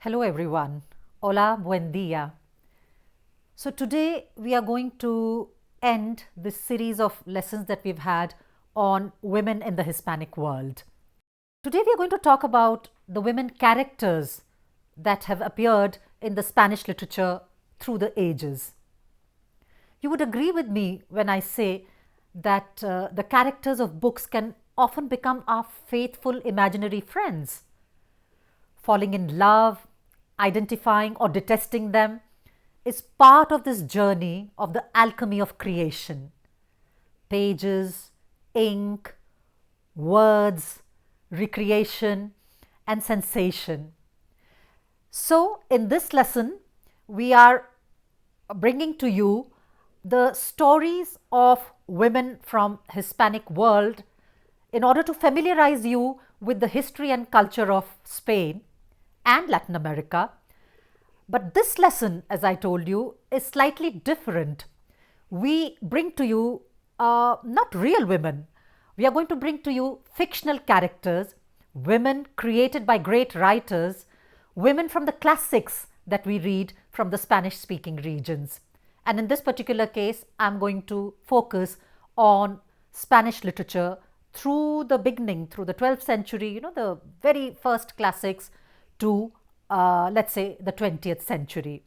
Hello everyone. Hola, buen dia. So today we are going to end this series of lessons that we've had on women in the Hispanic world. Today we are going to talk about the women characters that have appeared in the Spanish literature through the ages. You would agree with me when I say that the characters of books can often become our faithful imaginary friends. Falling in love, identifying or detesting them is part of this journey of the alchemy of creation. Pages, ink, words, recreation, and sensation. So, in this lesson, we are bringing to you the stories of women from Hispanic world in order to familiarize you with the history and culture of Spain and Latin America. But this lesson, as I told you, is slightly different. We bring to you not real women. We are going to bring to you fictional characters, women created by great writers, women from the classics that we read from the Spanish speaking regions. And in this particular case, I'm going to focus on Spanish literature through the beginning, through the 12th century, the very first classics to, let's say, the 20th century.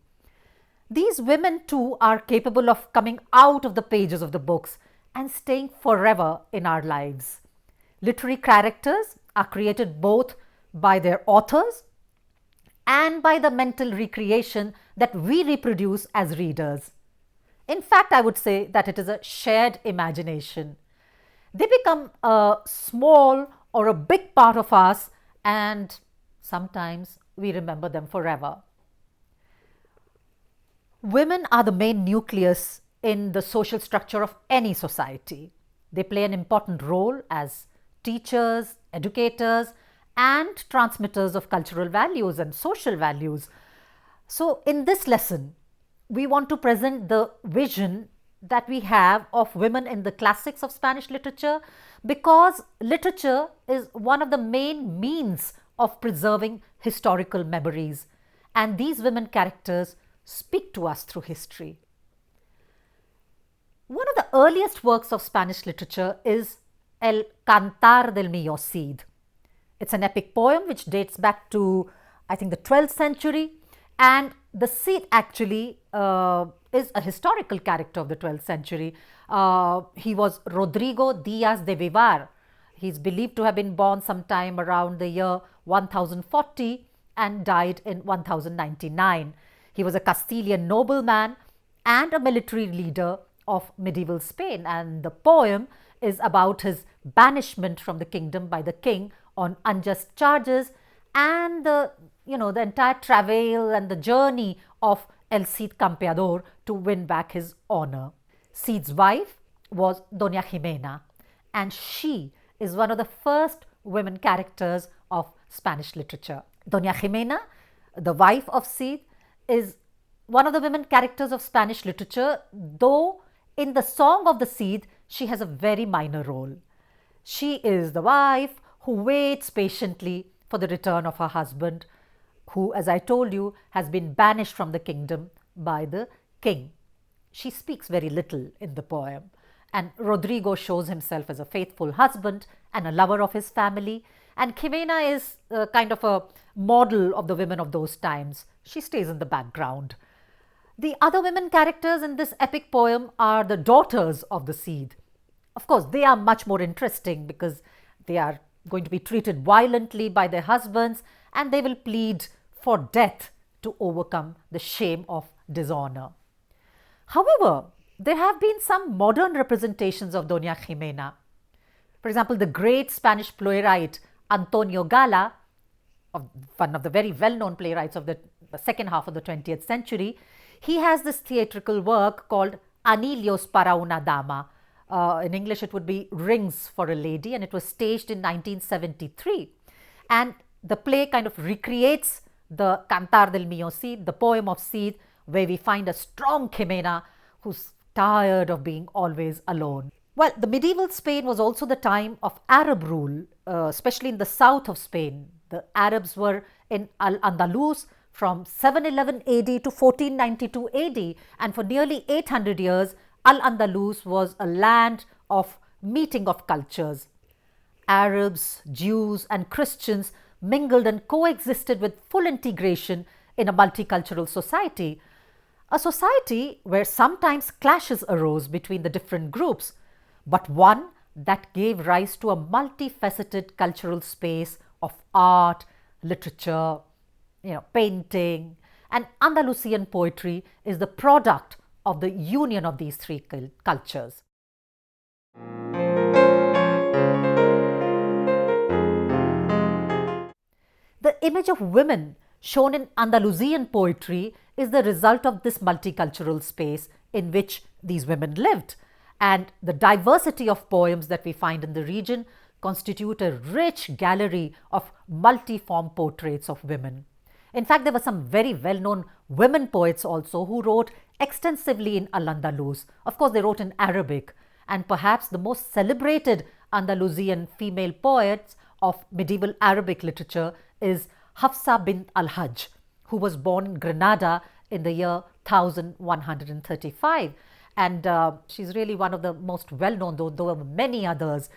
These women too are capable of coming out of the pages of the books and staying forever in our lives. Literary characters are created both by their authors and by the mental recreation that we reproduce as readers. In fact, I would say that it is a shared imagination. They become a small or a big part of us, and sometimes we remember them forever. Women are the main nucleus in the social structure of any society. They play an important role as teachers, educators, and transmitters of cultural values and social values. So, in this lesson, we want to present the vision that we have of women in the classics of Spanish literature, because literature is one of the main means of preserving historical memories, and these women characters speak to us through history. One of the earliest works of Spanish literature is El Cantar del Mío Cid. It's an epic poem which dates back to, I think, the 12th century, and the Cid actually is a historical character of the 12th century. He was Rodrigo Diaz de Vivar. He's believed to have been born sometime around the year 1040 and died in 1099. He was a Castilian nobleman and a military leader of medieval Spain, and the poem is about his banishment from the kingdom by the king on unjust charges, and the entire travail and the journey of El Cid Campeador to win back his honor. Cid's wife was Doña Ximena, and she is one of the first women characters of Spanish literature. Doña Ximena, the wife of Cid, is one of the women characters of Spanish literature, though in the Song of the Cid, she has a very minor role. She is the wife who waits patiently for the return of her husband, who, as I told you, has been banished from the kingdom by the king. She speaks very little in the poem, and Rodrigo shows himself as a faithful husband and a lover of his family, and Ximena is kind of a model of the women of those times. She stays in the background. The other women characters in this epic poem are the daughters of the Cid. Of course, they are much more interesting because they are going to be treated violently by their husbands, and they will plead for death to overcome the shame of dishonor. However, there have been some modern representations of Doña Ximena. For example, the great Spanish playwright Antonio Gala, one of the very well-known playwrights of the second half of the 20th century, he has this theatrical work called Anillos para una dama. In English, it would be Rings for a Lady, and it was staged in 1973. And the play kind of recreates the Cantar del Mío Cid, the poem of Cid, where we find a strong Ximena who's tired of being always alone. Well, the medieval Spain was also the time of Arab rule, especially in the south of Spain. The Arabs were in Al-Andalus from 711 AD to 1492 AD, and for nearly 800 years, Al-Andalus was a land of meeting of cultures. Arabs, Jews, and Christians mingled and coexisted with full integration in a multicultural society. A society where sometimes clashes arose between the different groups, but one that gave rise to a multifaceted cultural space of art, literature, painting, and Andalusian poetry is the product of the union of these three cultures. The image of women shown in Andalusian poetry is the result of this multicultural space in which these women lived, and the diversity of poems that we find in the region constitute a rich gallery of multiform portraits of women. In fact, there were some very well-known women poets also who wrote extensively in Al-Andalus. Of course, they wrote in Arabic, and perhaps the most celebrated Andalusian female poets of medieval Arabic literature is Hafsa bint al-Hajj, who was born in Granada in the year 1135. And she's really one of the most well-known, though there were many others.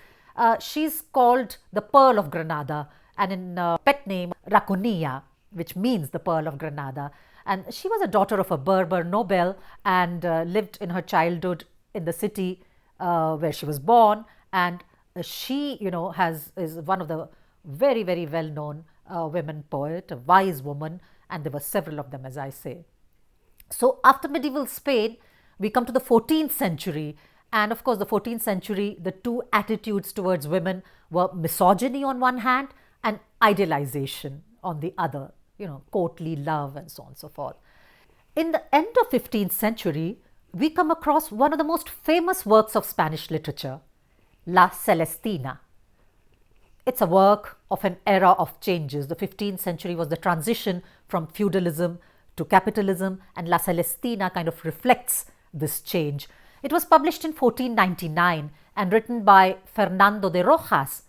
She's called the Pearl of Granada, and in pet name Raconia, which means the Pearl of Granada. And she was a daughter of a Berber noble and lived in her childhood in the city where she was born. And she, is one of the very, very well-known women poet, a wise woman, and there were several of them, as I say. So after medieval Spain, we come to the 14th century, and of course the 14th century, the two attitudes towards women were misogyny on one hand and idealization on the other, courtly love and so on and so forth. In the end of 15th century, we come across one of the most famous works of Spanish literature, La Celestina. It's a work of an era of changes. The 15th century was the transition from feudalism to capitalism, and La Celestina kind of reflects this change. It was published in 1499 and written by Fernando de Rojas.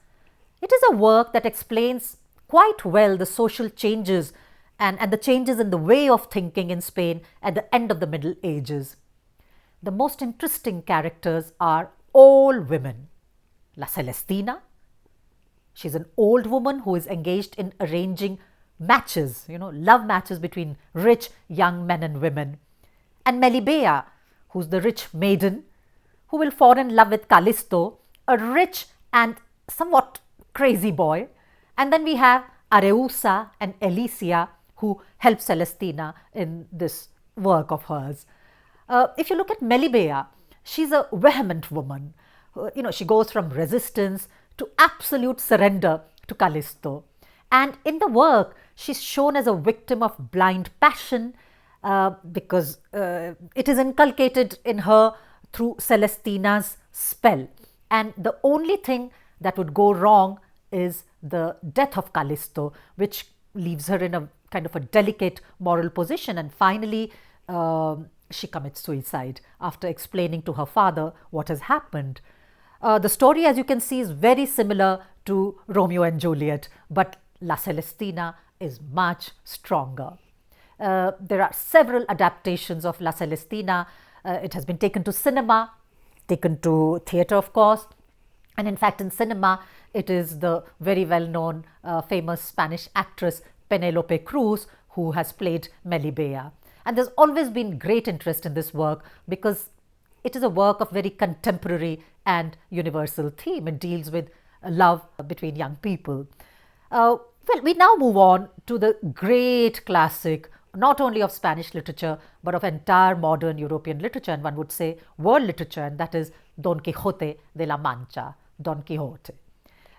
It is a work that explains quite well the social changes and the changes in the way of thinking in Spain at the end of the Middle Ages. The most interesting characters are all women. La Celestina, she's an old woman who is engaged in arranging matches, love matches between rich young men and women. And Melibea, who's the rich maiden who will fall in love with Callisto, a rich and somewhat crazy boy. And then we have Areusa and Alicia, who help Celestina in this work of hers. If you look at Melibea, she's a vehement woman. She goes from resistance to absolute surrender to Callisto. And in the work, she's shown as a victim of blind passion because it is inculcated in her through Celestina's spell. And the only thing that would go wrong is the death of Callisto, which leaves her in a kind of a delicate moral position. And finally, she commits suicide after explaining to her father what has happened. The story, as you can see, is very similar to Romeo and Juliet, but La Celestina is much stronger. There are several adaptations of La Celestina. It has been taken to cinema, taken to theatre, of course. And in fact, in cinema, it is the very well-known famous Spanish actress Penelope Cruz who has played Melibea. And there's always been great interest in this work because it is a work of very contemporary and universal theme. It deals with love between young people. Well, we now move on to the great classic, not only of Spanish literature, but of entire modern European literature, and one would say world literature, and that is Don Quixote de la Mancha, Don Quixote.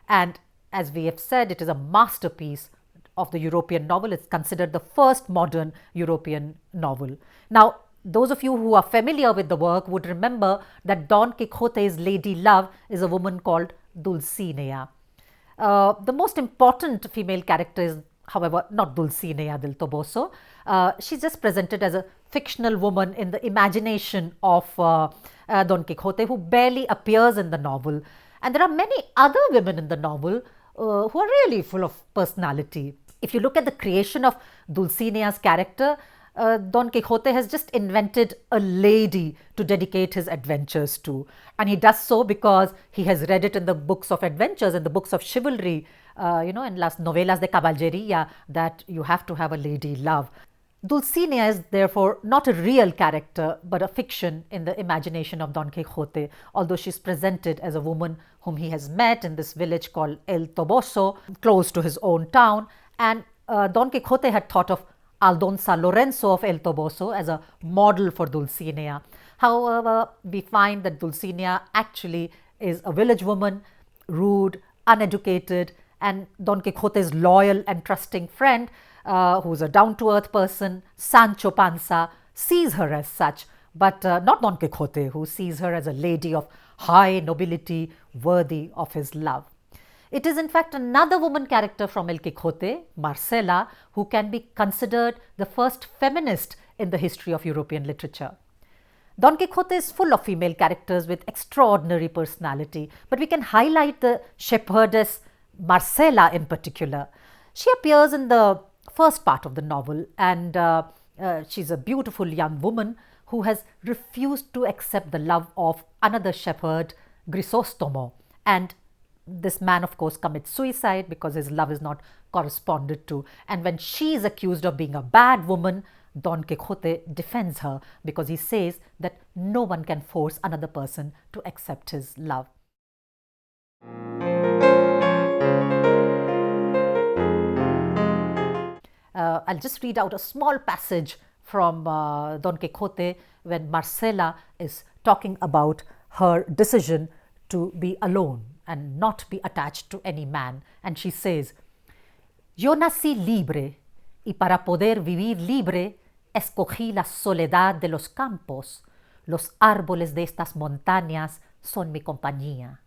And as we have said, it is a masterpiece of the European novel. It's considered the first modern European novel. Now, those of you who are familiar with the work would remember that Don Quixote's lady love is a woman called Dulcinea. The most important female character is, however, not Dulcinea del Toboso. She's just presented as a fictional woman in the imagination of Don Quixote, who barely appears in the novel. And there are many other women in the novel who are really full of personality. If you look at the creation of Dulcinea's character, Don Quixote has just invented a lady to dedicate his adventures to. And he does so because he has read it in the books of adventures, in the books of chivalry, in las novelas de caballería, that you have to have a lady love. Dulcinea is therefore not a real character but a fiction in the imagination of Don Quixote, although she's presented as a woman whom he has met in this village called El Toboso, close to his own town. And Don Quixote had thought of Aldonza Lorenzo of El Toboso as a model for Dulcinea. However, we find that Dulcinea actually is a village woman, rude, uneducated, and Don Quixote's loyal and trusting friend, who's a down-to-earth person, Sancho Panza, sees her as such, but not Don Quixote, who sees her as a lady of high nobility, worthy of his love. It is in fact another woman character from El Quixote, Marcela, who can be considered the first feminist in the history of European literature. Don Quixote is full of female characters with extraordinary personality, but we can highlight the shepherdess Marcela in particular. She appears in the first part of the novel, and she's a beautiful young woman who has refused to accept the love of another shepherd, Grisostomo, and this man of course commits suicide because his love is not corresponded to. And when she is accused of being a bad woman, Don Quixote defends her because he says that no one can force another person to accept his love. I'll just read out a small passage from Don Quixote when Marcela is talking about her decision to be alone and not be attached to any man. And she says, Yo nací libre, y para poder vivir libre, escogí la soledad de los campos. Los árboles de estas montañas son mi compañía.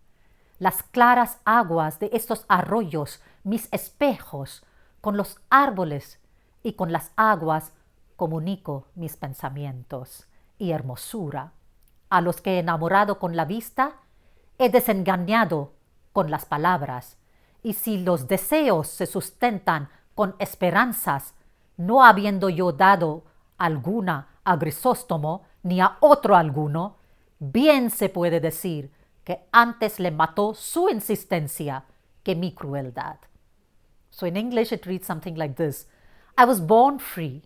Las claras aguas de estos arroyos, mis espejos. Con los árboles y con las aguas comunico mis pensamientos y hermosura. A los que he enamorado con la vista, he desengañado con las palabras. Y si los deseos se sustentan con esperanzas, no habiendo yo dado alguna a Grisóstomo ni a otro alguno, bien se puede decir que antes le mató su insistencia que mi crueldad. So in English it reads something like this. I was born free,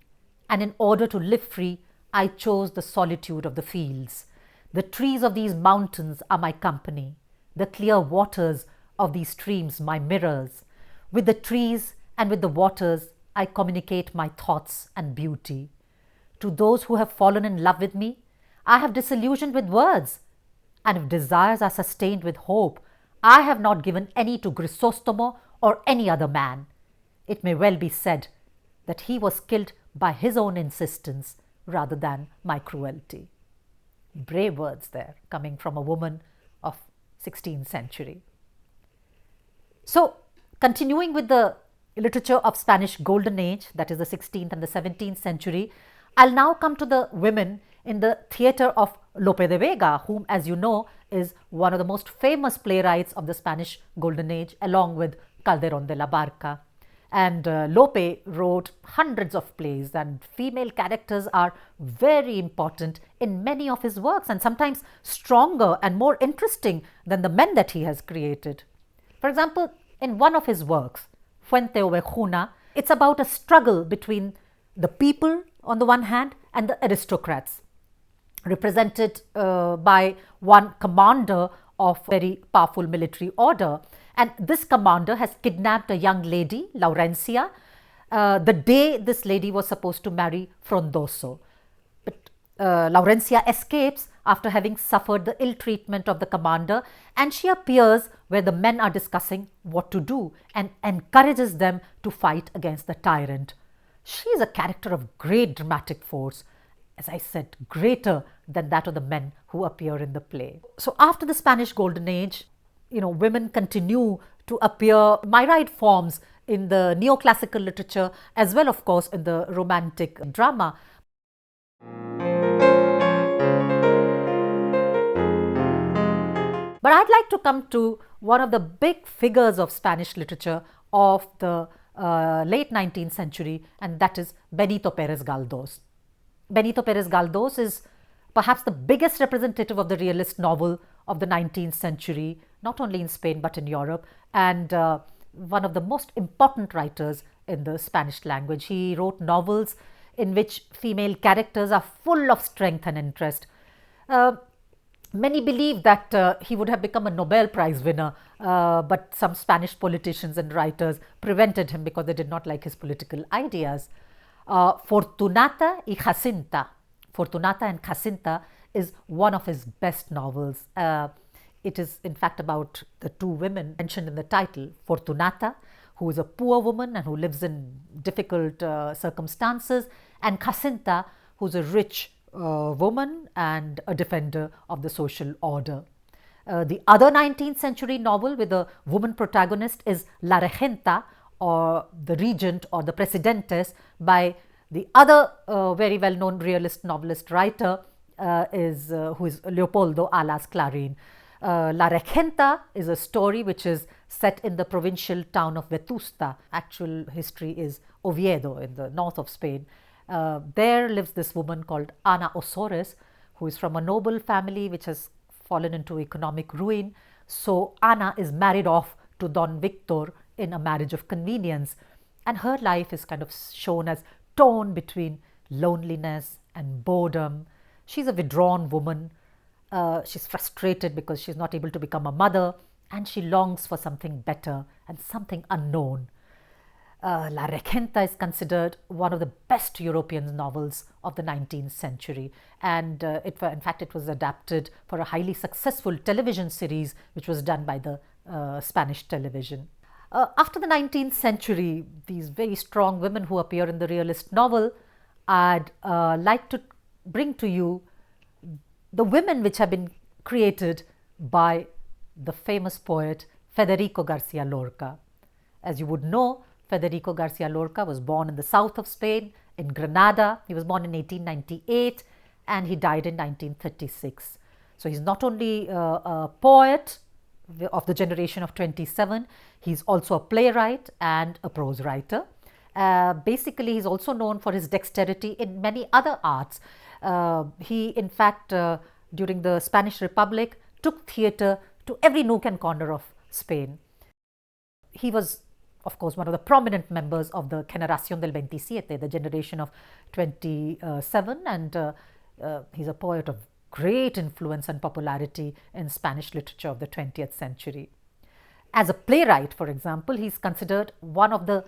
and in order to live free, I chose the solitude of the fields. The trees of these mountains are my company, the clear waters of these streams my mirrors. With the trees and with the waters, I communicate my thoughts and beauty. To those who have fallen in love with me, I have disillusioned with words, and if desires are sustained with hope, I have not given any to Grisostomo or any other man. It may well be said that he was killed by his own insistence rather than my cruelty. Brave words there, coming from a woman of 16th century. So, continuing with the literature of Spanish Golden Age, that is the 16th and the 17th century, I'll now come to the women in the theatre of Lope de Vega, whom, as you know, is one of the most famous playwrights of the Spanish Golden Age, along with Calderón de la Barca. And Lope wrote hundreds of plays, and female characters are very important in many of his works, and sometimes stronger and more interesting than the men that he has created. For example, in one of his works, Fuente Ovejuna, it's about a struggle between the people on the one hand and the aristocrats, represented by one commander of very powerful military order. And this commander has kidnapped a young lady, Laurencia, the day this lady was supposed to marry Frondoso. But Laurencia escapes after having suffered the ill treatment of the commander, and she appears where the men are discussing what to do and encourages them to fight against the tyrant. She is a character of great dramatic force, as I said, greater than that of the men who appear in the play. So after the Spanish Golden Age, women continue to appear myriad forms in the neoclassical literature, as well, of course, in the romantic drama. But I'd like to come to one of the big figures of Spanish literature of the late 19th century, and that is Benito Pérez Galdós. Benito Pérez Galdós is perhaps the biggest representative of the realist novel of the 19th century, not only in Spain but in Europe, and one of the most important writers in the Spanish language. He wrote novels in which female characters are full of strength and interest. Many believe that he would have become a Nobel Prize winner, but some Spanish politicians and writers prevented him because they did not like his political ideas. Fortunata y Jacinta. Fortunata and Jacinta is one of his best novels. It is in fact about the two women mentioned in the title. Fortunata, who is a poor woman and who lives in difficult circumstances, and Jacinta, who is a rich woman and a defender of the social order. The other 19th century novel with a woman protagonist is La Regenta, or the Regent or the Presidentes, by the other very well known realist novelist writer who is Leopoldo Alas Clarín. La Regenta is a story which is set in the provincial town of Vetusta. Actual history is Oviedo in the north of Spain. There lives this woman called Ana Osores, who is from a noble family which has fallen into economic ruin. So Ana is married off to Don Victor in a marriage of convenience, and her life is kind of shown as torn between loneliness and boredom. She's a withdrawn woman. She's frustrated because she's not able to become a mother, and she longs for something better and something unknown. La Regenta is considered one of the best European novels of the 19th century, and in fact it was adapted for a highly successful television series which was done by the Spanish television. After the 19th century, these very strong women who appear in the realist novel, I'd like to bring to you the women which have been created by the famous poet Federico García Lorca. As you would know, Federico García Lorca was born in the south of Spain, in Granada. He was born in 1898 and he died in 1936. So he's not only a poet of the generation of 27, he's also a playwright and a prose writer. Basically, he's also known for his dexterity in many other arts. He, in fact, during the Spanish Republic, took theatre to every nook and corner of Spain. He was, of course, one of the prominent members of the Generación del 27, the generation of 27, and he's a poet of great influence and popularity in Spanish literature of the 20th century. As a playwright, for example, he's considered one of the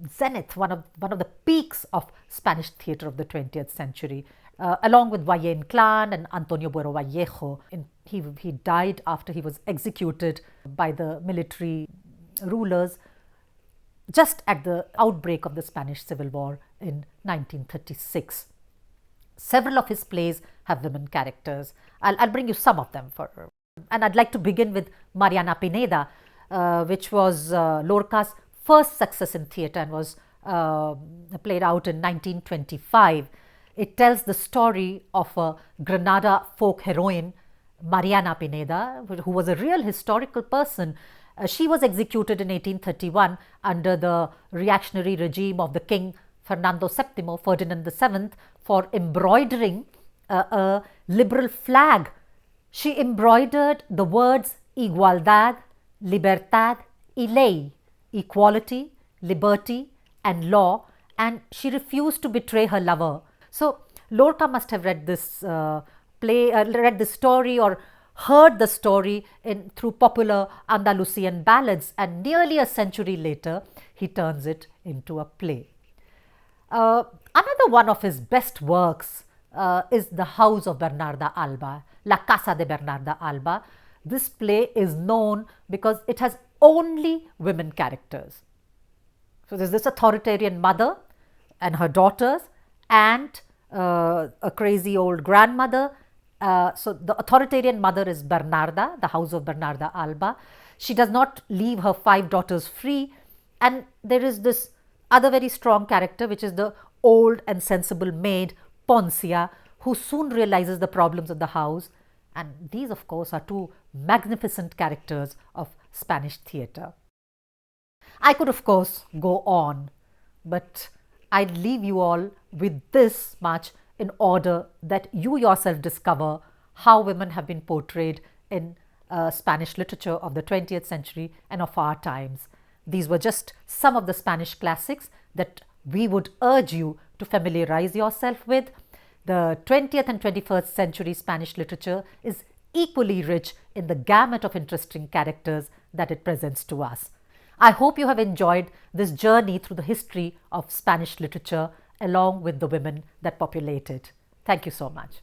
zenith, one of the peaks of Spanish theatre of the 20th century, along with Valle Inclán and Antonio Buero Vallejo. He died after he was executed by the military rulers just at the outbreak of the Spanish Civil War in 1936. Several of his plays have women characters. I'll bring you some of them, and I'd like to begin with Mariana Pineda, which was Lorca's first success in theatre and was played out in 1925. It tells the story of a Granada folk heroine, Mariana Pineda, who was a real historical person. She was executed in 1831 under the reactionary regime of the King Fernando VII, Ferdinand VII, for embroidering a liberal flag. She embroidered the words igualdad, libertad y ley, equality, liberty and law, and she refused to betray her lover. So Lorca must have read this read this story or heard the story through popular Andalusian ballads, and nearly a century later he turns it into a play. Another one of his best works is The House of Bernarda Alba, La Casa de Bernarda Alba. This play is known because it has only women characters. So there's this authoritarian mother and her daughters and a crazy old grandmother. So the authoritarian mother is Bernarda, the house of Bernarda Alba. She does not leave her 5 daughters free, and there is this other very strong character, which is the old and sensible maid Poncia, who soon realizes the problems of the house. And these, of course, are two magnificent characters of Spanish theatre. I could, of course, go on, but I'd leave you all with this much in order that you yourself discover how women have been portrayed in Spanish literature of the 20th century and of our times. These were just some of the Spanish classics that we would urge you to familiarize yourself with. The 20th and 21st century Spanish literature is equally rich in the gamut of interesting characters that it presents to us. I hope you have enjoyed this journey through the history of Spanish literature along with the women that populate it. Thank you so much.